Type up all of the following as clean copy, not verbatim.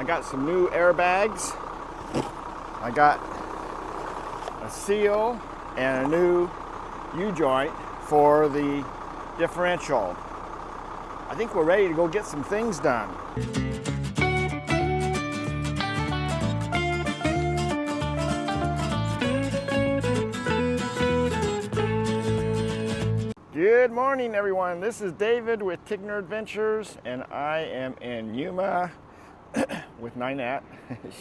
I got some new airbags. I got a seal and a new U-joint for the differential. I think we're ready to go get some things done. Good morning, everyone. This is David with Tigner Adventures, and I am in Yuma with Ninette.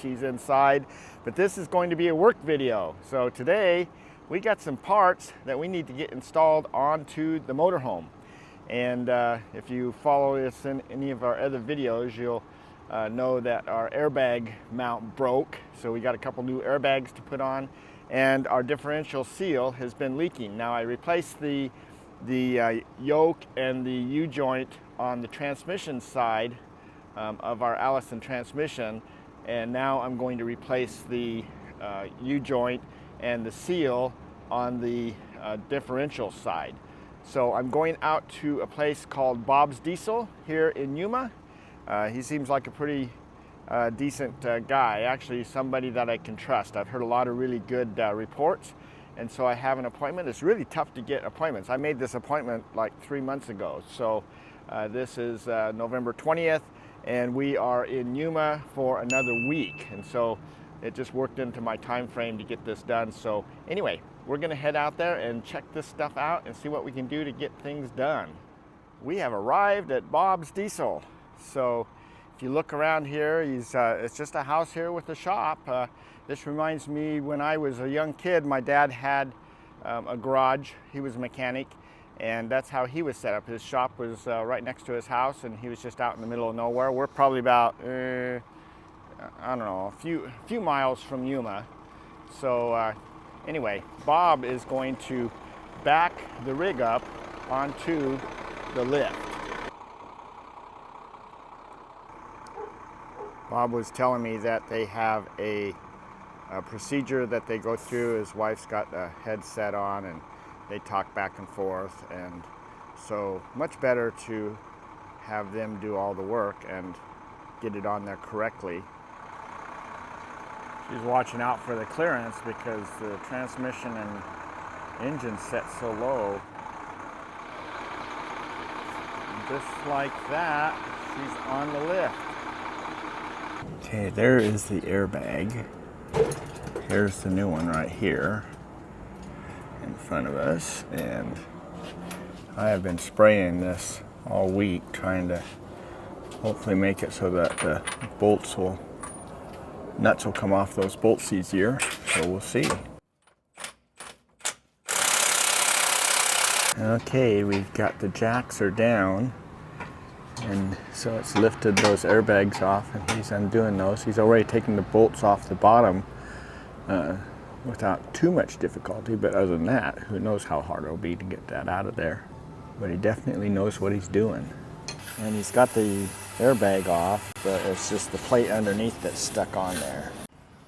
She's inside, but this is going to be a work video. So today we got some parts that we need to get installed onto the motorhome. And if you follow this in any of our other videos, you'll know that our airbag mount broke. So we got a couple new airbags to put on, and our differential seal has been leaking. Now I replaced the yoke and the U-joint on the transmission side of our Allison transmission, and now I'm going to replace the U-joint and the seal on the differential side. So I'm going out to a place called Bob's Diesel here in Yuma. He seems like a pretty decent guy, actually somebody that I can trust. I've heard a lot of really good reports. And so I have an appointment. It's really tough to get appointments. I made this appointment like 3 months ago. So this is November 20th, and we are in Yuma for another week. And so it just worked into my time frame to get this done. So anyway, we're gonna head out there and check this stuff out and see what we can do to get things done. We have arrived at Bob's Diesel. So if you look around here, it's just a house here with a shop. This reminds me when I was a young kid, my dad had a garage. He was a mechanic, and that's how he was set up. His shop was right next to his house, and he was just out in the middle of nowhere. We're probably about, I don't know, a few miles from Yuma. So anyway, Bob is going to back the rig up onto the lift. Bob was telling me that they have a procedure that they go through. His wife's got a headset on and they talk back and forth, and so much better to have them do all the work and get it on there correctly. She's watching out for the clearance because the transmission and engine set so low. Just like that, she's on the lift. Okay, there is the airbag. Here's the new one right here in front of us, and I have been spraying this all week trying to hopefully make it so that the nuts will come off those bolts easier, so we'll see. Okay, we've got the jacks are down, and so it's lifted those airbags off, and he's undoing those. He's already taken the bolts off the bottom without too much difficulty, but other than that, who knows how hard it'll be to get that out of there. But he definitely knows what he's doing. And he's got the airbag off, but it's just the plate underneath that's stuck on there.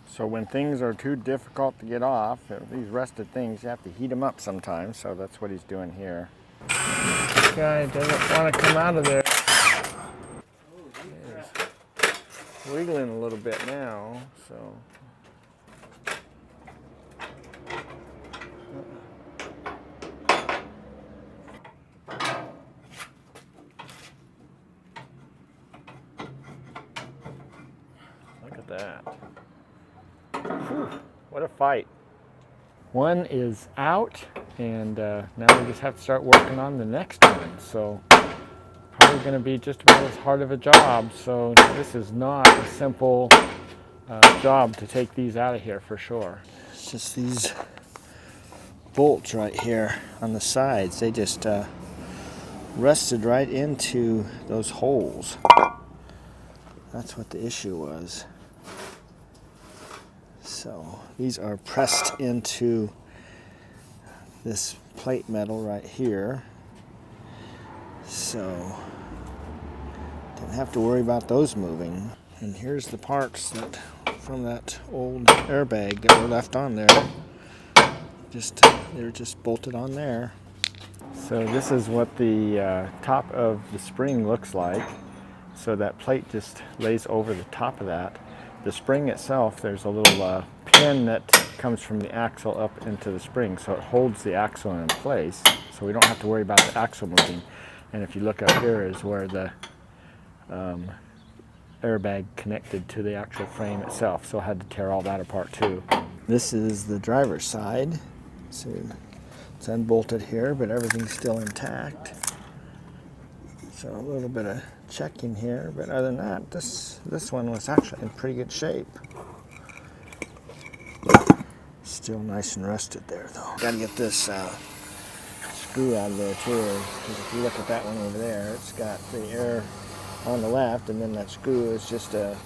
So when things are too difficult to get off, these rusted things, you have to heat them up sometimes, so that's what he's doing here. This guy doesn't want to come out of there. He's wiggling a little bit now, so. Look at that. Whew, what a fight. One is out, and now we just have to start working on the next one. So probably going to be just about as hard of a job. So this is not a simple job to take these out of here for sure. It's just these bolts right here on the sides. They just rusted right into those holes. That's what the issue was. So these are pressed into this plate metal right here. So didn't have to worry about those moving. And here's the parts that from that old airbag that were left on there. They're just bolted on there. So this is what the top of the spring looks like. So that plate just lays over the top of that. The spring itself, there's a little pin that comes from the axle up into the spring, so it holds the axle in place, so we don't have to worry about the axle moving. And if you look up here is where the airbag connected to the actual frame itself, so I had to tear all that apart too. This is the driver's side. So it's unbolted here, but everything's still intact. So a little bit of checking here, but other than that, this one was actually in pretty good shape. Still nice and rusted there though. Gotta get this screw out of there too, because if you look at that one over there, it's got the air on the left, and then that screw is just a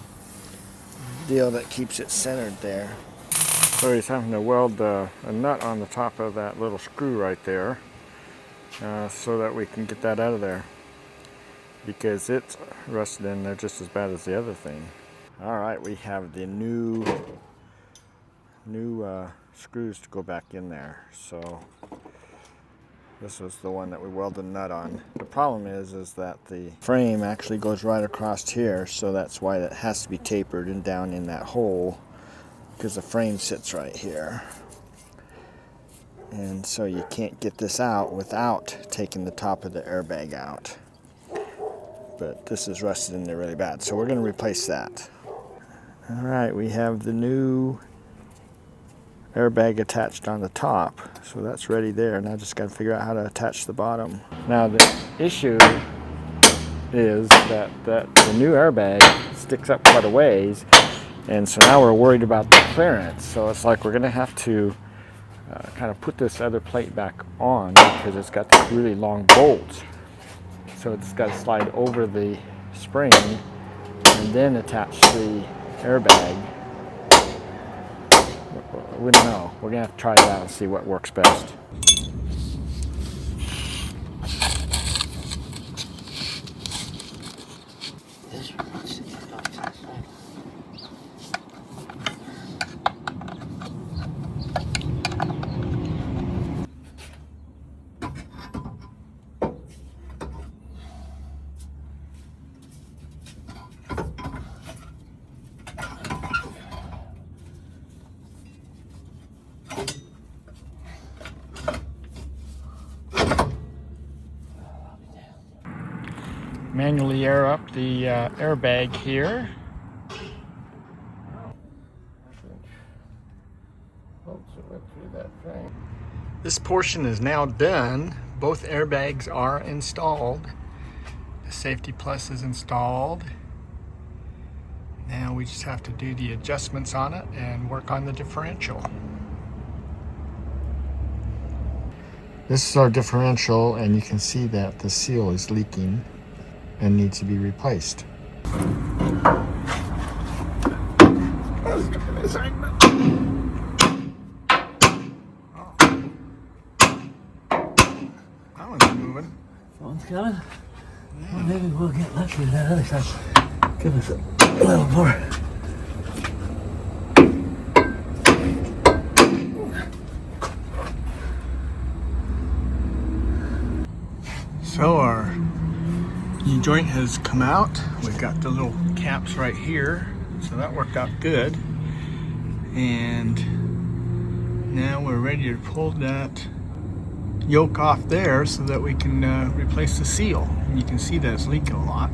deal that keeps it centered there. So he's having to weld a nut on the top of that little screw right there, so that we can get that out of there, because it's rusted in there just as bad as the other thing. All right, we have the new screws to go back in there. So this was the one that we welded the nut on. The problem is that the frame actually goes right across here, so that's why that has to be tapered and down in that hole, because the frame sits right here. And so you can't get this out without taking the top of the airbag out. But this is rusted in there really bad, so we're going to replace that. All right, we have the new airbag attached on the top, so that's ready there. Now I just got to figure out how to attach the bottom. Now the issue is that the new airbag sticks up quite a ways, and so now we're worried about the clearance. So it's like we're going to have to kind of put this other plate back on, because it's got these really long bolts. So it's got to slide over the spring and then attach the airbag. We don't know. We're going to have to try it out and see what works best. Manually air up the airbag here. This portion is now done. Both airbags are installed. The Safety Plus is installed. Now we just have to do the adjustments on it and work on the differential. This is our differential, and you can see that the seal is leaking and needs to be replaced. That one's moving. One's coming? Yeah. Well, maybe we'll get lucky with that other side. Give us a little more. So our U-joint has come out. We've got the little caps right here, so that worked out good. And now we're ready to pull that yoke off there so that we can replace the seal. And you can see that it's leaking a lot.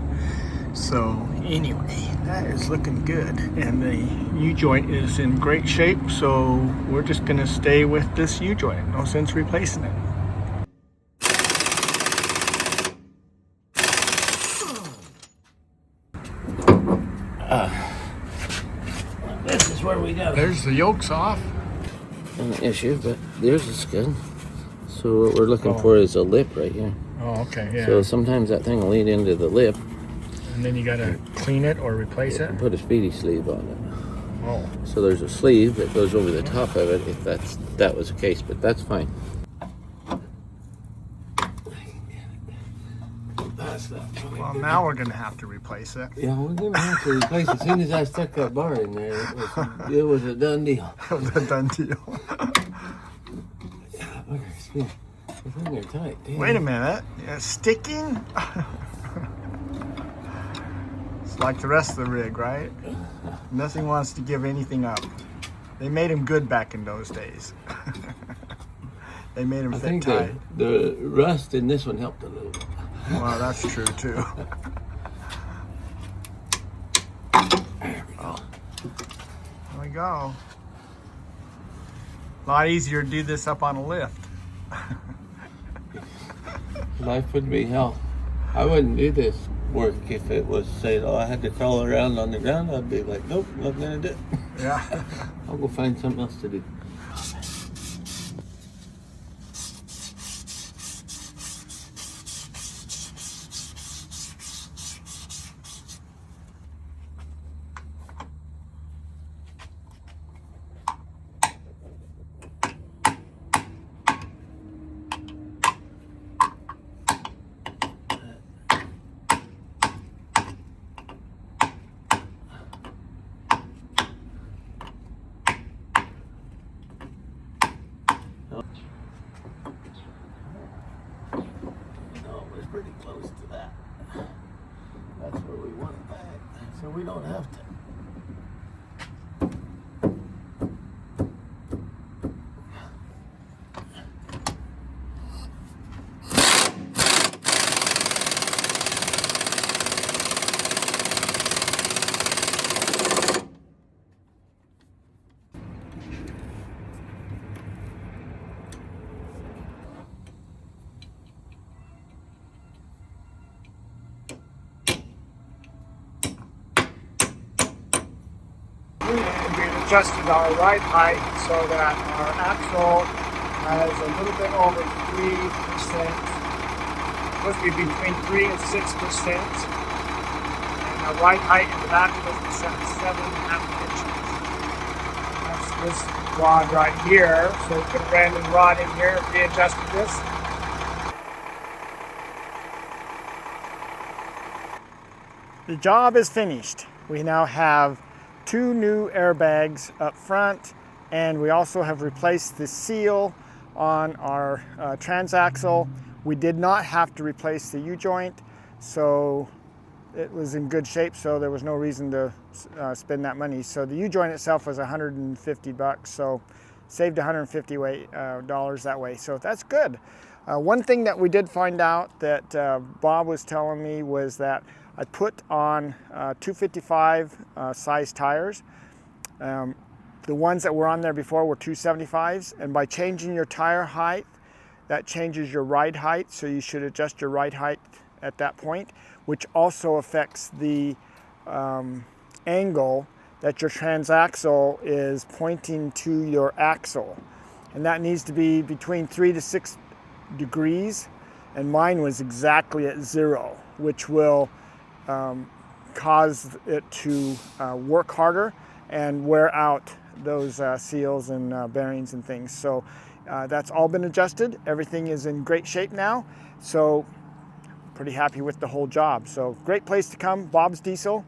So anyway, that is looking good. And the U-joint is in great shape, so we're just gonna stay with this U-joint. No sense replacing it. This is where we go. There's the yokes off. An issue, but yours is good. So what we're looking for is a lip right here. Oh, okay, yeah. So sometimes that thing will lead into the lip. And then you gotta clean it or replace it? And put a speedy sleeve on it. Oh. So there's a sleeve that goes over the top of it if that was the case, but that's fine. Well, now we're gonna have to replace it. Yeah, we're gonna have to replace it. As soon as I stuck that bar in there, it was a done deal. It was a done deal. Yeah, bugger, it's in there tight. Damn. Wait a minute, it's sticking? like the rest of the rig, right? Nothing wants to give anything up. They made him good back in those days. They made him fit tight. The rust in this one helped a little bit. Well, that's true too. Oh. There we go. A lot easier to do this up on a lift. Life would be hell. I wouldn't do this work if it was saying, oh, I had to crawl around on the ground. I'd be like, nope, not gonna do it. Yeah. I'll go find something else to do. Pretty close to that. That's where we want it back, so we don't have to. We've adjusted our ride height so that our axle has a little bit over 3%. It's supposed to be between 3 and 6%. And our ride height in the back was set at 7.5 inches. That's this rod right here. So we put a random rod in here and readjusted this. The job is finished. We now have 2 new airbags up front, and we also have replaced the seal on our transaxle. We did not have to replace the U-joint, so it was in good shape, so there was no reason to spend that money. So the U-joint itself was $150, so saved $150 that way, so that's good. One thing that we did find out that Bob was telling me was that I put on 255 size tires. The ones that were on there before were 275s, and by changing your tire height, that changes your ride height, so you should adjust your ride height at that point, which also affects the angle that your transaxle is pointing to your axle. And that needs to be between 3 to 6 degrees, and mine was exactly at 0, which will cause it to work harder and wear out those seals and bearings and things. So that's all been adjusted. Everything is in great shape now. So pretty happy with the whole job. So great place to come, Bob's Diesel.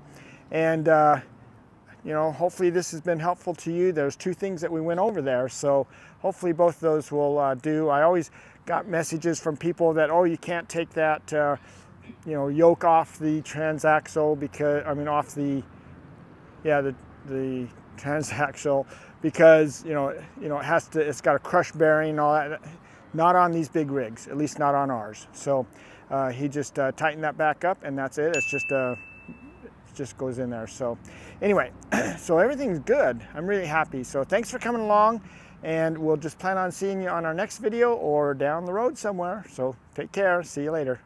And you know, hopefully this has been helpful to you. There's 2 things that we went over there. So hopefully both of those will do. I always got messages from people that, oh, you can't take that you know, yoke off the transaxle because, I mean, off the, yeah, the transaxle because, you know, it has to, it's got a crush bearing and all that. Not on these big rigs, at least not on ours. So he just tightened that back up, and that's it. It's just it just goes in there. So anyway, so everything's good. I'm really happy. So thanks for coming along, and we'll just plan on seeing you on our next video or down the road somewhere. So take care. See you later.